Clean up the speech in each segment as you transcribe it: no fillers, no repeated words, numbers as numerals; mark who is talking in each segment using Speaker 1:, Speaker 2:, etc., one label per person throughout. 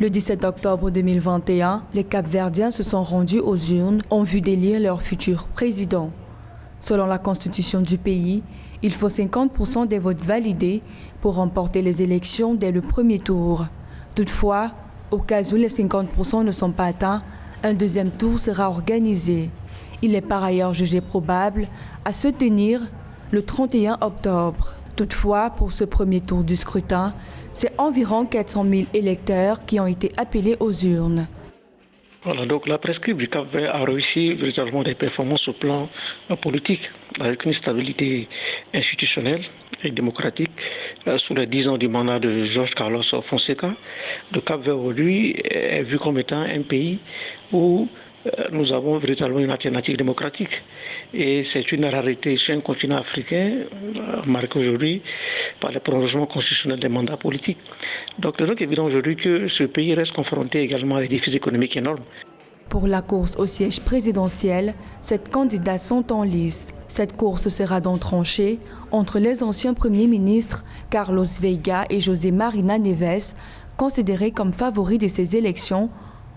Speaker 1: Le 17 octobre 2021, les Cap-Verdiens se sont rendus aux urnes en vue d'élire leur futur président. Selon la constitution du pays, il faut 50% des votes validés pour remporter les élections dès le premier tour. Toutefois, au cas où les 50% ne sont pas atteints, un deuxième tour sera organisé. Il est par ailleurs jugé probable à se tenir le 31 octobre. Toutefois, pour ce premier tour du scrutin, c'est environ 400 000 électeurs qui ont été appelés aux urnes.
Speaker 2: Voilà, donc la presqu'île du Cap-Vert a réussi véritablement des performances au plan politique, avec une stabilité institutionnelle et démocratique. Sous les 10 ans du mandat de Jorge Carlos Fonseca, le Cap-Vert aujourd'hui est vu comme étant un pays où nous avons véritablement une alternative démocratique. Et c'est une rareté sur un continent africain, marqué aujourd'hui par le prolongement constitutionnel des mandats politiques. Donc il est donc évident aujourd'hui que ce pays reste confronté également à des défis économiques énormes.
Speaker 1: Pour la course au siège présidentiel, 7 candidats sont en liste. Cette course sera donc tranchée entre les anciens premiers ministres Carlos Veiga et José Marina Neves, considérés comme favoris de ces élections,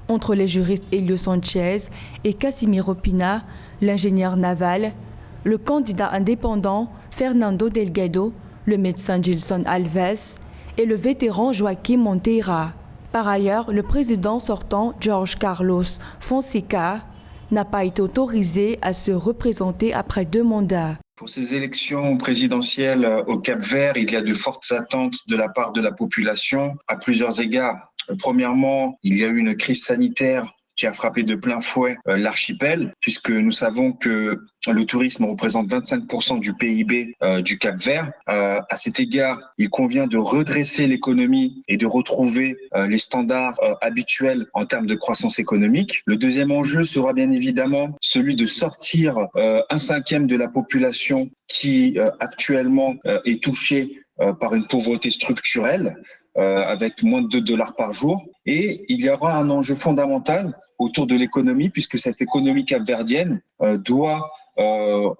Speaker 1: entre les juristes Elio Sanchez et Casimiro Pina, l'ingénieur naval, le candidat indépendant Fernando Delgado, le médecin Gilson Alves et le vétéran Joaquim Monteira. Par ailleurs, le président sortant Jorge Carlos Fonseca n'a pas été autorisé à se représenter après 2 mandats.
Speaker 3: Pour ces élections présidentielles au Cap-Vert, il y a de fortes attentes de la part de la population à plusieurs égards. Premièrement, il y a eu une crise sanitaire qui a frappé de plein fouet l'archipel, puisque nous savons que le tourisme représente 25% du PIB du Cap-Vert. À cet égard, il convient de redresser l'économie et de retrouver les standards habituels en termes de croissance économique. Le deuxième enjeu sera bien évidemment celui de sortir 1/5 de la population qui actuellement est touchée par une pauvreté structurelle, avec moins de $2 par jour. Et il y aura un enjeu fondamental autour de l'économie, puisque cette économie capverdienne doit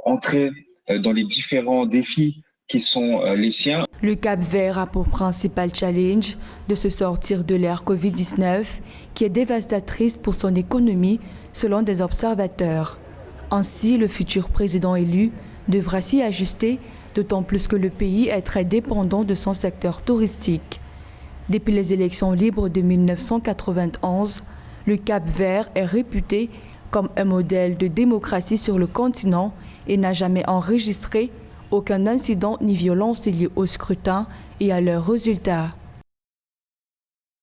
Speaker 3: entrer dans les différents défis qui sont les siens.
Speaker 1: Le Cap-Vert a pour principal challenge de se sortir de l'ère Covid-19, qui est dévastatrice pour son économie, selon des observateurs. Ainsi, le futur président élu devra s'y ajuster, d'autant plus que le pays est très dépendant de son secteur touristique. Depuis les élections libres de 1991, le Cap-Vert est réputé comme un modèle de démocratie sur le continent et n'a jamais enregistré aucun incident ni violence lié au scrutin et à leurs résultats.